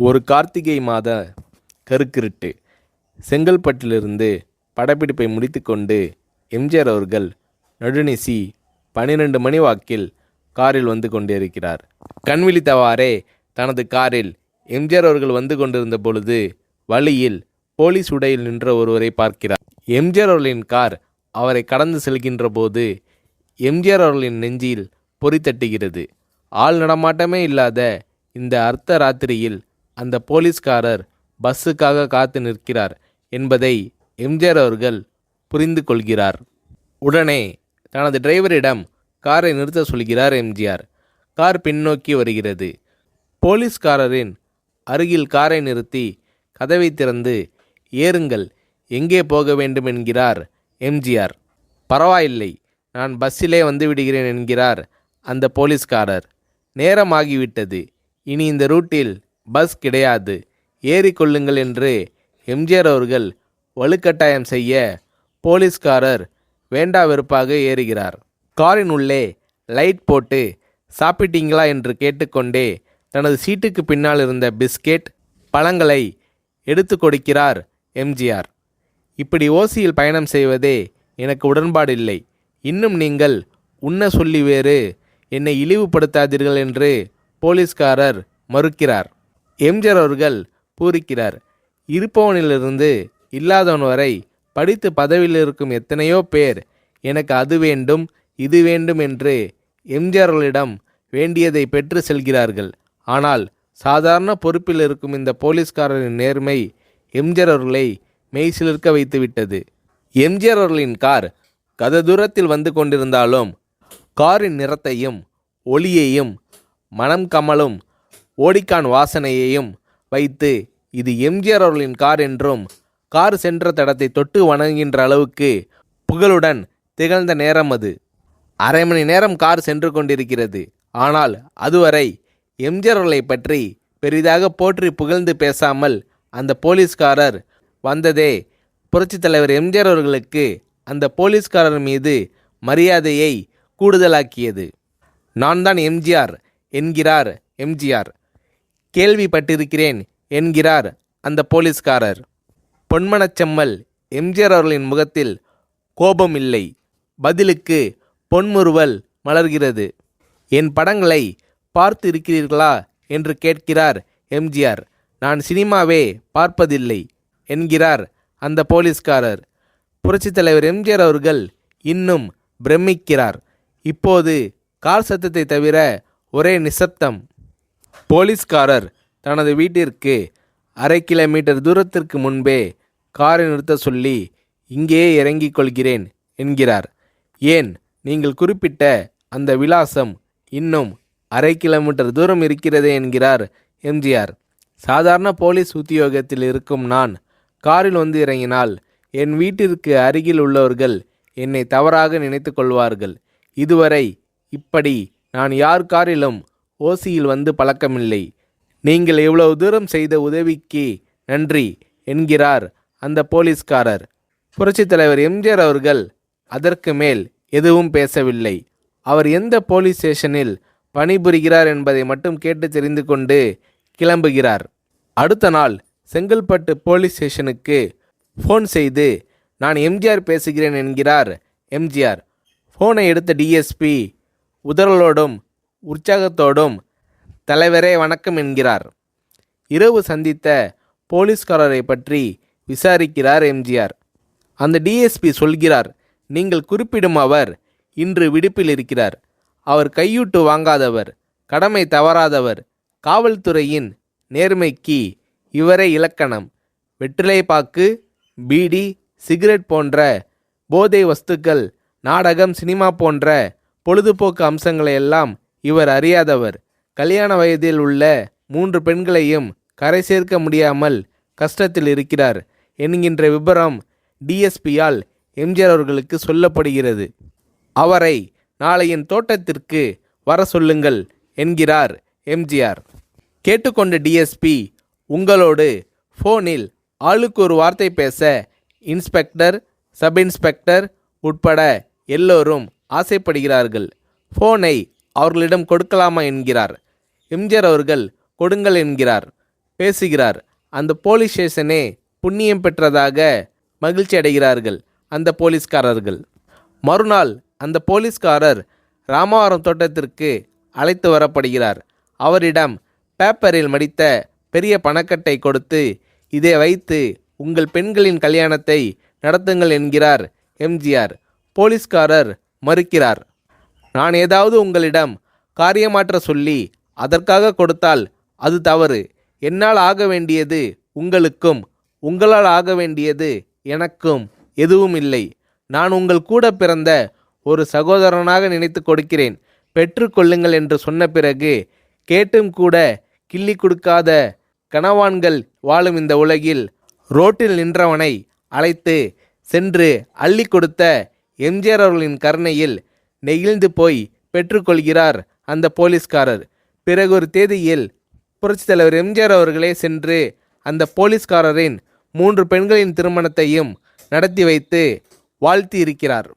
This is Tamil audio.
ஒரு கார்த்திகை மாத கருக்கிருட்டு. செங்கல்பட்டிலிருந்து படப்பிடிப்பை முடித்துக்கொண்டு எம்ஜிஆர் அவர்கள் நடுநிசி 12 மணி வாக்கில் காரில் வந்து கொண்டிருக்கிறார். கண் விழித்தவாறே தனது காரில் எம்ஜிஆர் அவர்கள் வந்து கொண்டிருந்த பொழுது வழியில் போலீஸ் உடையில் நின்ற ஒருவரை பார்க்கிறார். எம்ஜிஆர் அவர்களின் கார் அவரை கடந்து செல்கின்ற போது எம்ஜிஆர் அவர்களின் நெஞ்சில் பொறி தட்டுகிறது. ஆள் நடமாட்டமே இல்லாத இந்த அர்த்த ராத்திரியில் அந்த போலீஸ்காரர் பஸ்ஸுக்காக காத்து நிற்கிறார் என்பதை எம்ஜிஆர் அவர்கள் புரிந்து கொள்கிறார். உடனே தனது டிரைவரிடம் காரை நிறுத்த சொல்கிறார் எம்ஜிஆர். கார் பின்னோக்கி வருகிறது. போலீஸ்காரரின் அருகில் காரை நிறுத்தி கதவை திறந்து ஏறுங்கள், எங்கே போக வேண்டும் என்கிறார் எம்ஜிஆர். பரவாயில்லை, நான் பஸ்ஸிலே வந்து விடுகிறேன் என்கிறார் அந்த போலீஸ்காரர். நேரமாகிவிட்டது, இனி இந்த ரூட்டில் பஸ் கிடையாது, ஏறிக்கொள்ளுங்கள் என்று எம்ஜிஆர் அவர்கள் வலுக்கட்டாயம் செய்ய போலீஸ்காரர் வேண்டா வெறுப்பாக ஏறுகிறார். காரின் உள்ளே லைட் போட்டு சாப்பிட்டீங்களா என்று கேட்டுக்கொண்டே தனது சீட்டுக்கு பின்னால் இருந்த பிஸ்கெட் பழங்களை எடுத்து கொடுக்கிறார் எம்ஜிஆர். இப்படி ஓசியில் பயணம் செய்வதே எனக்கு உடன்பாடில்லை. இன்னும் நீங்கள் உண்ண சொல்லி வேறு என்னை இழிவுபடுத்தாதீர்கள் என்று போலீஸ்காரர் மறுக்கிறார். எம்ஜிஆர் அவர்கள் பூரிக்கிறார். இருப்பவனிலிருந்து இல்லாதவன் வரை படித்து பதவியில் இருக்கும் எத்தனையோ பேர் எனக்கு அது வேண்டும் இது வேண்டும் என்று எம்ஜிஆர் அவர்களிடம் வேண்டியதை பெற்று செல்கிறார்கள். ஆனால் சாதாரண பொறுப்பில் இருக்கும் இந்த போலீஸ்காரரின் நேர்மை எம்ஜிஆர் அவர்களை மெய்சிலிர்க்க வைத்துவிட்டது. எம்ஜிஆர் அவர்களின் கார் கத தூரத்தில் வந்து கொண்டிருந்தாலும் காரின் நிறத்தையும் ஒளியையும் மனம் கமலும் ஓடிக்கான் வாசனையையும் வைத்து இது எம்ஜிஆர் அவர்களின் கார் என்றும் கார் சென்ற தடத்தை தொட்டு வணங்குகின்ற அளவுக்கு புகழுடன் திகழ்ந்த நேரம் அது. அரை மணி நேரம் கார் சென்று கொண்டிருக்கிறது. ஆனால் அதுவரை எம்ஜிஆர் அவர்களை பற்றி பெரிதாக போற்றி புகழ்ந்து பேசாமல் அந்த போலீஸ்காரர் வந்ததே புரட்சித் தலைவர் எம்ஜிஆர் அவர்களுக்கு அந்த போலீஸ்காரர் மீது மரியாதையை கூடுதலாக்கியது. நான் தான் எம்ஜிஆர் என்கிறார் எம்ஜிஆர். கேள்விப்பட்டிருக்கிறேன் என்கிறார் அந்த போலீஸ்காரர். பொன்மனச்செம்மல் எம்ஜிஆர் அவர்களின் முகத்தில் கோபம் இல்லை, பதிலுக்கு பொன்முறுவல் மலர்கிறது. என் படங்களை பார்த்து இருக்கிறீர்களா என்று கேட்கிறார் எம்ஜிஆர். நான் சினிமாவே பார்ப்பதில்லை என்கிறார் அந்த போலீஸ்காரர். புரட்சித் தலைவர் எம்ஜிஆர் அவர்கள் இன்னும் பிரமிக்கிறார். இப்போது கார் சத்தத்தை தவிர ஒரே நிசப்தம். போலீஸ்காரர் தனது வீட்டிற்கு 1/2 கிலோமீட்டர் தூரத்திற்கு முன்பே காரை நிறுத்த சொல்லி இங்கேயே இறங்கிக் கொள்கிறேன் என்கிறார். ஏன், நீங்கள் குறிப்பிட்ட அந்த விலாசம் இன்னும் 1/2 கிலோமீட்டர் தூரம் இருக்கிறதே என்கிறார் எம்ஜிஆர். சாதாரண போலீஸ் உத்தியோகத்தில் இருக்கும் நான் காரில் வந்து இறங்கினால் என் வீட்டிற்கு அருகில் உள்ளவர்கள் என்னை தவறாக நினைத்து கொள்வார்கள். இதுவரை இப்படி நான் யார் காரிலும் ஓசியில் வந்து பழக்கமில்லை. நீங்கள் இவ்வளவு தூரம் செய்த உதவிக்கு நன்றி என்கிறார் அந்த போலீஸ்காரர். புரட்சித் தலைவர் எம்ஜிஆர் அவர்கள் அதற்கு மேல் எதுவும் பேசவில்லை. அவர் எந்த போலீஸ் ஸ்டேஷனில் பணிபுரிகிறார் என்பதை மட்டும் கேட்டு தெரிந்து கொண்டு கிளம்புகிறார். அடுத்த நாள் செங்கல்பட்டு போலீஸ் ஸ்டேஷனுக்கு ஃபோன் செய்து நான் எம்ஜிஆர் பேசுகிறேன் என்கிறார் எம்ஜிஆர். ஃபோனை எடுத்த டிஎஸ்பி உதறலோடும் உற்சாகத்தோடும் தலைவரே வணக்கம் என்கிறார். இரவு சந்தித்த போலீஸ்காரரை பற்றி விசாரிக்கிறார் எம்ஜிஆர். அந்த டிஎஸ்பி சொல்கிறார், நீங்கள் குறிப்பிடும் அவர் இன்று விடுப்பில் இருக்கிறார். அவர் கையூட்டு வாங்காதவர், கடமை தவறாதவர், காவல்துறையின் நேர்மைக்கு இவரே இலக்கணம். வெற்றிலை பாக்கு, பீடி, சிகரெட் போன்ற போதை வஸ்துக்கள், நாடகம், சினிமா போன்ற பொழுதுபோக்கு அம்சங்களையெல்லாம் இவர் அறியாதவர். கல்யாண வயதில் உள்ள 3 பெண்களையும் கரை சேர்க்க முடியாமல் கஷ்டத்தில் இருக்கிறார் என்கின்ற விபரம் டிஎஸ்பியால் எம்ஜிஆர் அவர்களுக்கு சொல்லப்படுகிறது. அவரை நாளை என் தோட்டத்திற்கு வர சொல்லுங்கள் என்கிறார் எம்ஜிஆர். கேட்டுக்கொண்ட டிஎஸ்பி உங்களோடு ஃபோனில் ஆளுக்கு ஒரு வார்த்தை பேச இன்ஸ்பெக்டர், சப் இன்ஸ்பெக்டர் உட்பட எல்லோரும் ஆசைப்படுகிறார்கள். ஃபோனை அவர்களிடம் கொடுக்கலாமா என்கிறார். எம்ஜிஆர் அவர்கள் கொடுங்கள் என்கிறார். பேசுகிறார். அந்த போலீஸ் ஸ்டேஷனே புண்ணியம் பெற்றதாக மகிழ்ச்சி அடைகிறார்கள் அந்த போலீஸ்காரர்கள். மறுநாள் அந்த போலீஸ்காரர் ராமவரம் தோட்டத்திற்கு அழைத்து வரப்படுகிறார். அவரிடம் பேப்பரில் மடித்த பெரிய பணக்கட்டை கொடுத்து, இதை வைத்து உங்கள் பெண்களின் கல்யாணத்தை நடத்துங்கள் என்கிறார் எம்ஜிஆர். போலீஸ்காரர் மறுக்கிறார். நான் ஏதாவது உங்களிடம் காரியமாற்ற சொல்லி அதற்காக கொடுத்தால் அது தவறு. என்னால் ஆக வேண்டியது உங்களுக்கும், உங்களால் ஆக வேண்டியது எனக்கும் எதுவும் இல்லை. நான் உங்கள் கூட பிறந்த ஒரு சகோதரனாக நினைத்து கொடுக்கிறேன், பெற்றுக்கொள்ளுங்கள் என்று சொன்ன பிறகு கேட்டும் கூட கிள்ளி கொடுக்காத கனவான்கள் வாழும் இந்த உலகில் ரோட்டில் நின்றவனை அழைத்து சென்று அள்ளி கொடுத்த எம்ஜிஆர் அவர்களின் கருணையில் நெகிழ்ந்து போய் பெற்றுக்கொள்கிறார் அந்த போலீஸ்காரர். பிறகு ஒரு தேதியில் புரட்சித் தலைவர் எம்ஜிஆர் அவர்களே சென்று அந்த போலீஸ்காரரின் 3 பெண்களின் திருமணத்தையும் நடத்தி வைத்து வாழ்த்தி இருக்கிறார்.